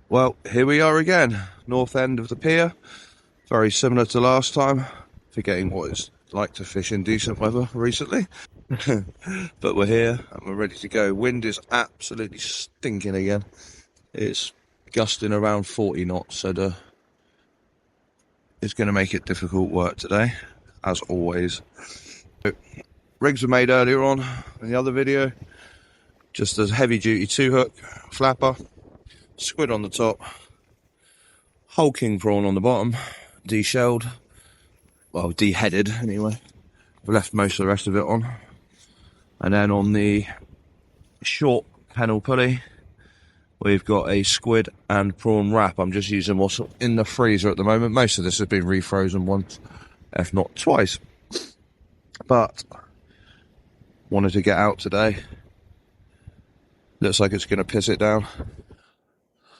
Well, here we are again, north end of the pier. Very similar to last time, forgetting what it's like to fish in decent weather recently. But we're here and we're ready to go. Wind is absolutely stinking again. It's gusting around 40 knots, so it's going to make it difficult work today, as always. Rigs were made earlier on in the other video. Just a heavy duty 2-hook, flapper, squid on the top, whole king prawn on the bottom, de-shelled, well, de-headed anyway. I've left most of the rest of it on. And then on the short pennel pulley, we've got a squid and prawn wrap. I'm just using what's in the freezer at the moment. Most of this has been refrozen once, if not twice. But wanted to get out today. Looks like it's going to piss it down.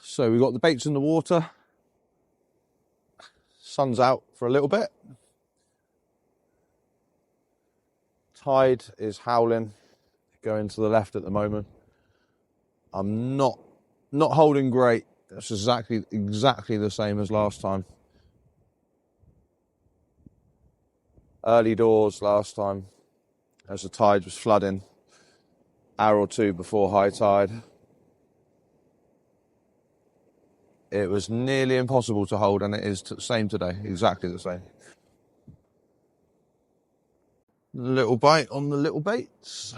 So we've got the baits in the water. Sun's out for a little bit. Tide is howling, going to the left at the moment. I'm not holding great. It's exactly the same as last time. Early doors last time, as the tide was flooding, hour or two before high tide. It was nearly impossible to hold, and it is the same today, exactly the same. Little bite on the little baits.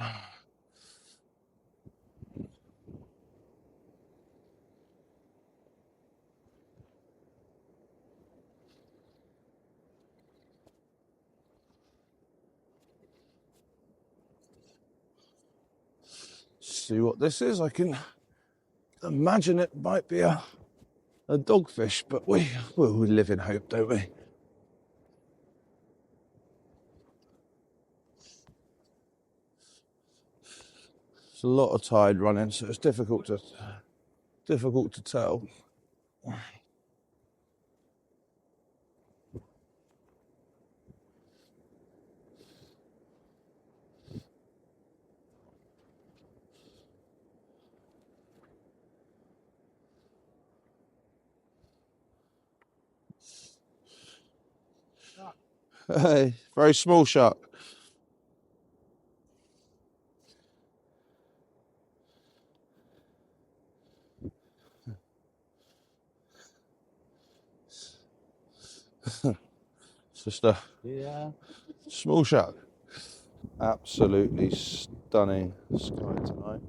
See what this is. I can imagine it might be a dogfish, but we live in hope, don't we? There's a lot of tide running, so it's difficult to tell. Hey, very small shark. It's just a small shark. Absolutely stunning sky tonight.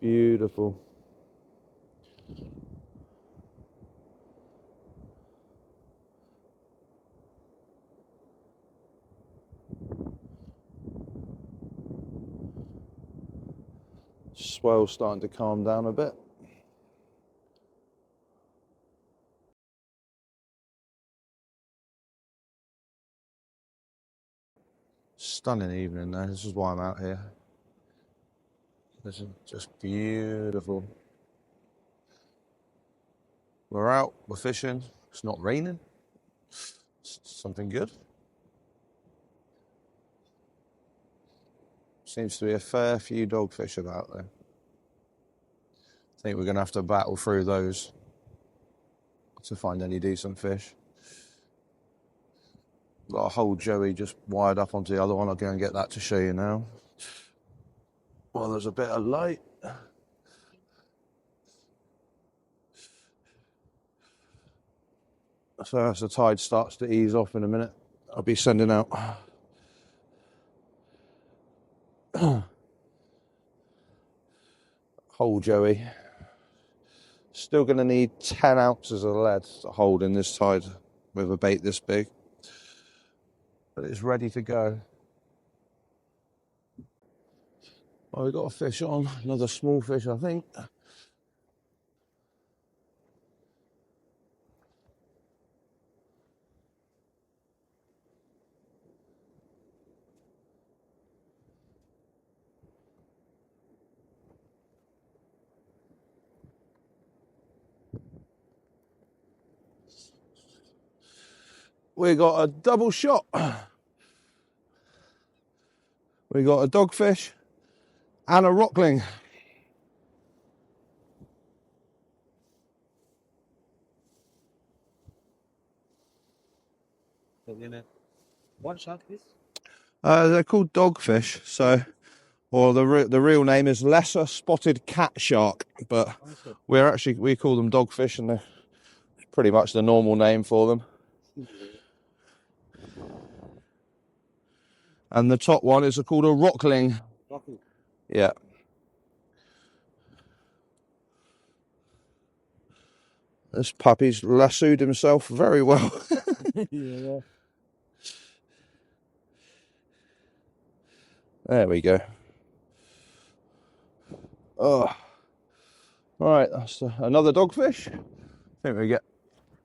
Beautiful. Swell starting to calm down a bit. Stunning evening though. This is why I'm out here. This is just beautiful. We're out, we're fishing. It's not raining. It's something good. Seems to be a fair few dogfish about there. I think we're going to have to battle through those to find any decent fish. Got a whole joey just wired up onto the other one. I'll go and get that to show you now. Well, there's a bit of light. So as the tide starts to ease off in a minute, I'll be sending out whole joey. Still going to need 10 ounces of lead to hold in this tide with a bait this big. But it's ready to go. Oh, we've got a fish on, another small fish, I think. We got a double shot. We got a dogfish and a rockling. What shark is? They're called dogfish, so, or the real name is lesser spotted cat shark, but we call them dogfish, and they're pretty much the normal name for them. And the top one is called a rockling. Yeah. This puppy's lassoed himself very well. Yeah. There we go. Oh, right, that's another dogfish. I think we get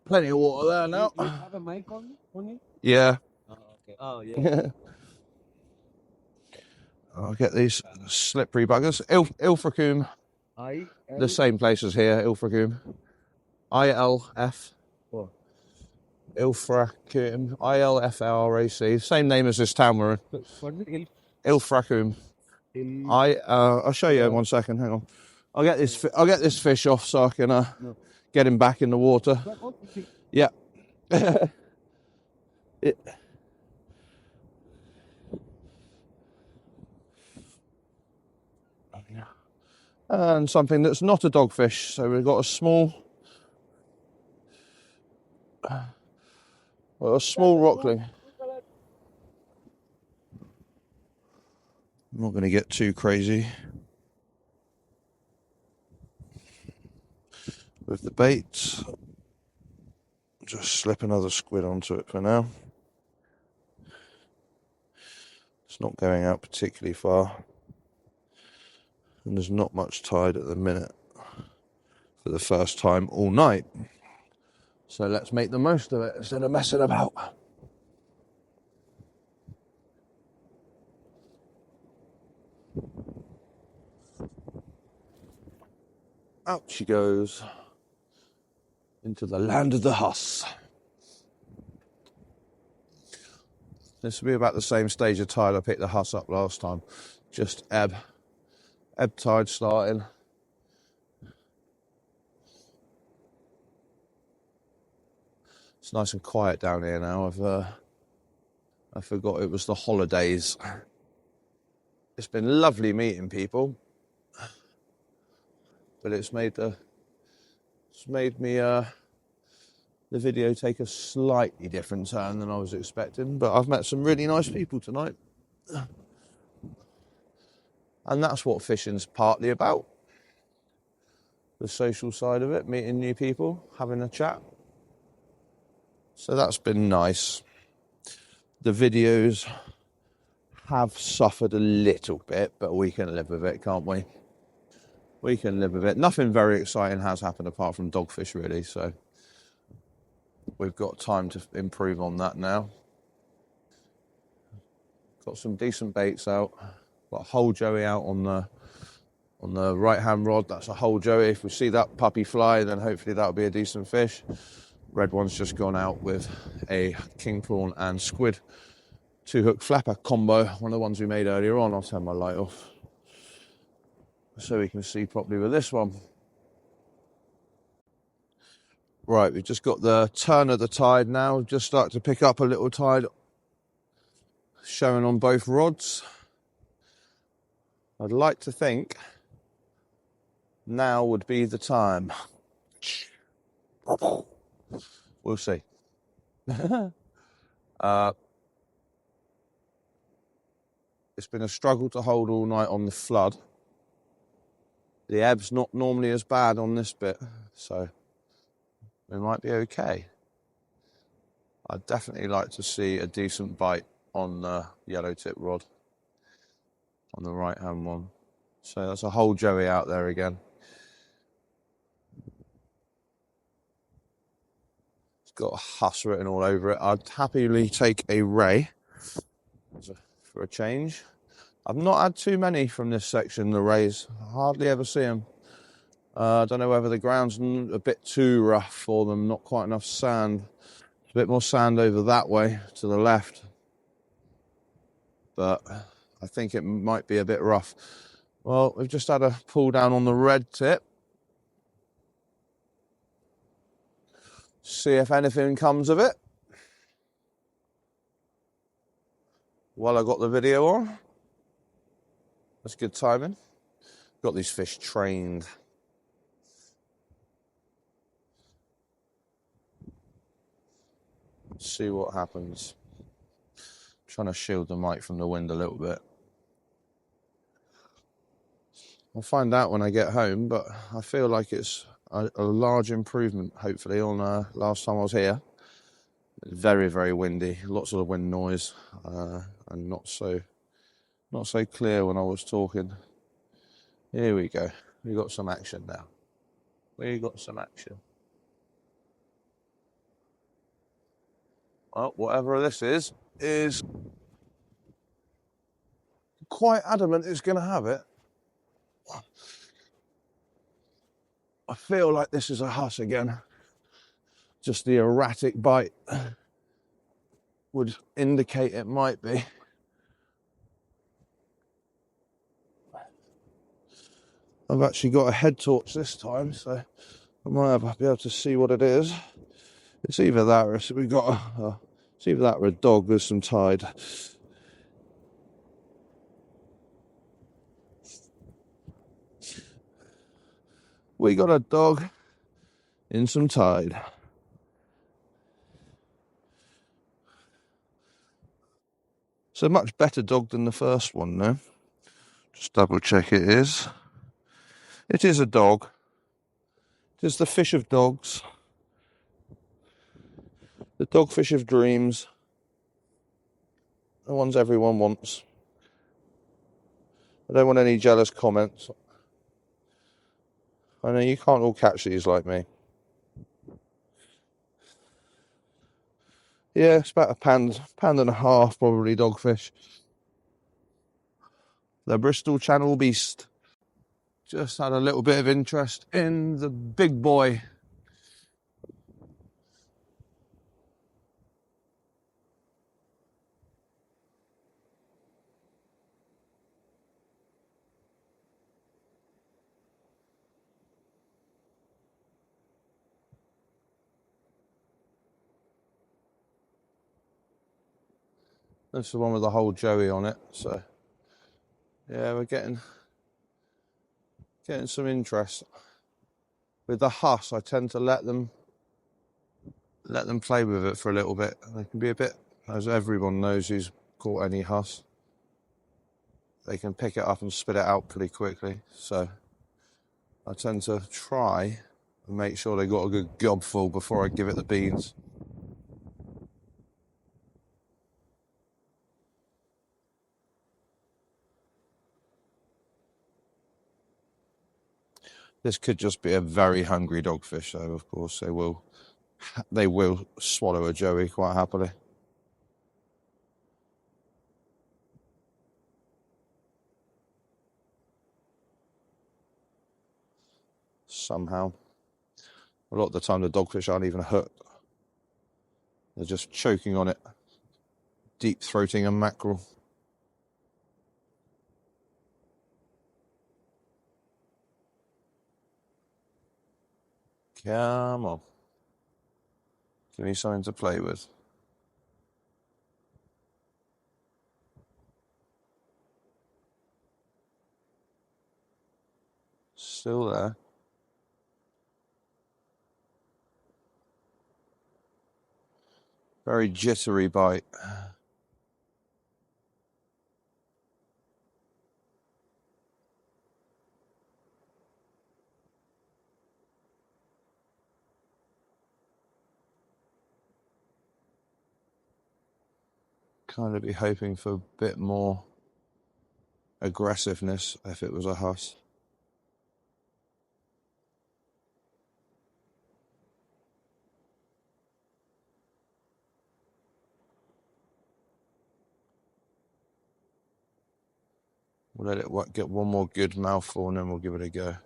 plenty of water there now. You have a mic on you? Yeah. Oh, okay. Oh, yeah. I'll get these slippery buggers. Ilfracombe, the same place as here, Ilfracombe. ILF. Oh. Ilfracombe. ILFRAC. Same name as this town we're in. What is it? Ilfracombe. I'll show you in 1 second. Hang on. I'll get this fish off so I can get him back in the water. Yeah. And something that's not a dogfish. So we've got a small rockling. I'm not going to get too crazy with the bait. Just slip another squid onto it for now. It's not going out particularly far, and there's not much tide at the minute for the first time all night. So let's make the most of it instead of messing about. Out she goes into the land of the Huss. This will be about the same stage of tide I picked the Huss up last time. Just ebb tide starting. It's nice and quiet down here now. I forgot it was the holidays. It's been lovely meeting people, but it's made me the video take a slightly different turn than I was expecting. But I've met some really nice people tonight, and that's what fishing's partly about. The social side of it, meeting new people, having a chat. So that's been nice. The videos have suffered a little bit, but we can live with it, can't we? We can live with it. Nothing very exciting has happened apart from dogfish, really, so we've got time to improve on that now. Got some decent baits out. Got a whole joey out on the right-hand rod. That's a whole joey. If we see that puppy fly, then hopefully that'll be a decent fish. Red one's just gone out with a king prawn and squid 2-hook flapper combo, one of the ones we made earlier on. I'll turn my light off so we can see properly with this one. Right, we've just got the turn of the tide now. We've just started to pick up a little tide showing on both rods. I'd like to think now would be the time. We'll see. It's been a struggle to hold all night on the flood. The ebb's not normally as bad on this bit, so we might be okay. I'd definitely like to see a decent bite on the yellow tip rod, on the right hand one. So that's a whole joey out there again. It's got a Huss written all over it. I'd happily take a ray for a change. I've not had too many from this section, the rays. I hardly ever see them. I don't know whether the ground's a bit too rough for them, not quite enough sand. There's a bit more sand over that way to the left. But I think it might be a bit rough. Well, we've just had a pull down on the red tip. See if anything comes of it. while I got the video on. That's good timing. Got these fish trained. See what happens. Trying to shield the mic from the wind a little bit. I'll find out when I get home, but I feel like it's a large improvement, hopefully, on last time I was here. Very, very windy, lots of wind noise, and not so clear when I was talking. Here we go. We got some action now. We got some action. Well, whatever this is quite adamant it's going to have it. I feel like this is a huss again. Just the erratic bite would indicate it might be. I've actually got a head torch this time, so I might be able to see what it is. It's either that or it's either that or a dog with some tide. We got a dog in some tide. It's a much better dog than the first one, though. Just double check it is. It is a dog. It is the fish of dogs. The dogfish of dreams. The ones everyone wants. I don't want any jealous comments. I know you can't all catch these like me. Yeah, it's about a pound and a half, probably, dogfish. The Bristol Channel Beast. Just had a little bit of interest in the big boy. This is the one with the whole joey on it, so yeah, we're getting some interest. With the huss, I tend to let them play with it for a little bit. They can be a bit, as everyone knows who's caught any huss, they can pick it up and spit it out pretty quickly. So I tend to try and make sure they got a good gobful before I give it the beans. This could just be a very hungry dogfish, though. Of course, they will swallow a joey quite happily. Somehow, a lot of the time the dogfish aren't even hooked. They're just choking on it, deep throating a mackerel. Come on. Give me something to play with. Still there. Very jittery bite. Kind of be hoping for a bit more aggressiveness if it was a huss. We'll let it get one more good mouthful and then we'll give it a go.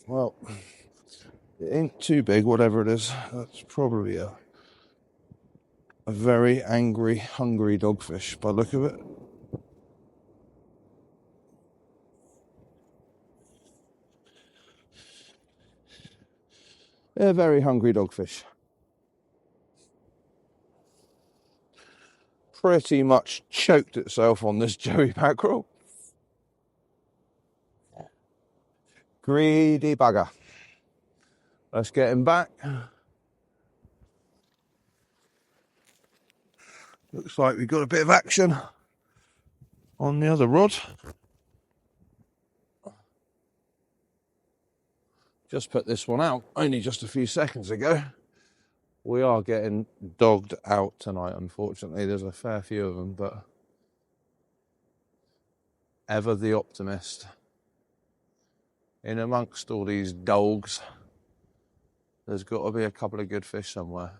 Well, it ain't too big, whatever it is. That's probably a very angry, hungry dogfish by the look of it. A very hungry dogfish. Pretty much choked itself on this Joey mackerel. Greedy bugger. Let's get him back. Looks like we've got a bit of action on the other rod. Just put this one out only just a few seconds ago. We are getting dogged out tonight, unfortunately. There's a fair few of them, but ever the optimist. In amongst all these dogs, there's got to be a couple of good fish somewhere.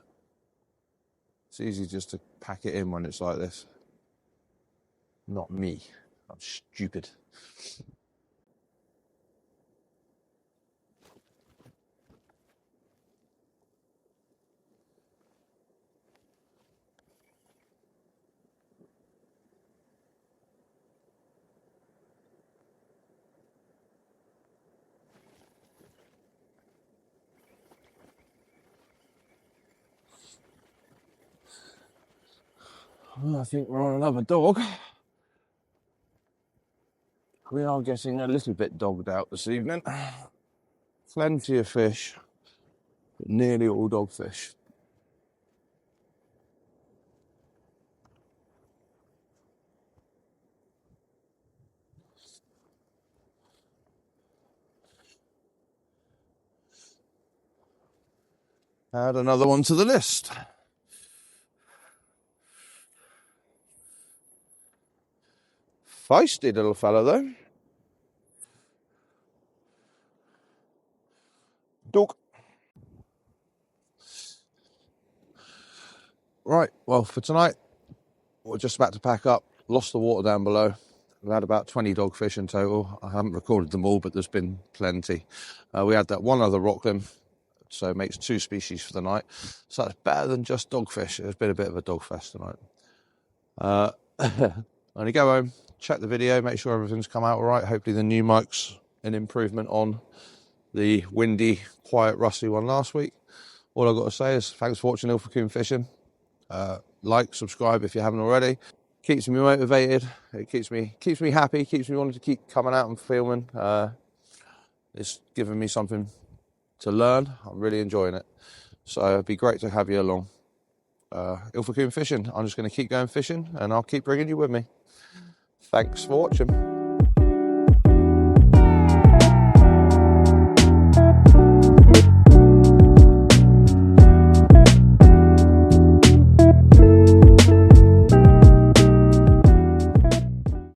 It's easy just to pack it in when it's like this. Not me. I'm stupid. Well, I think we're on another dog. We are getting a little bit dogged out this evening. Plenty of fish, but nearly all dogfish. Add another one to the list. Feisty little fella though. Dog. Right, well for tonight, we're just about to pack up. Lost the water down below. We've had about 20 dogfish in total. I haven't recorded them all, but there's been plenty. We had that one other rock limb, so it makes 2 species for the night. So that's better than just dogfish. It's been a bit of a dog fest tonight. Only go home, check the video, make sure everything's come out all right. Hopefully the new mic's an improvement on the windy, quiet, rusty one last week. All I've got to say is thanks for watching Ilfracombe Fishing. Like, subscribe if you haven't already. Keeps me motivated. It keeps me happy. Keeps me wanting to keep coming out and filming. It's given me something to learn. I'm really enjoying it. So it'd be great to have you along. Ilfracombe Fishing. I'm just going to keep going fishing, and I'll keep bringing you with me. Thanks for watching.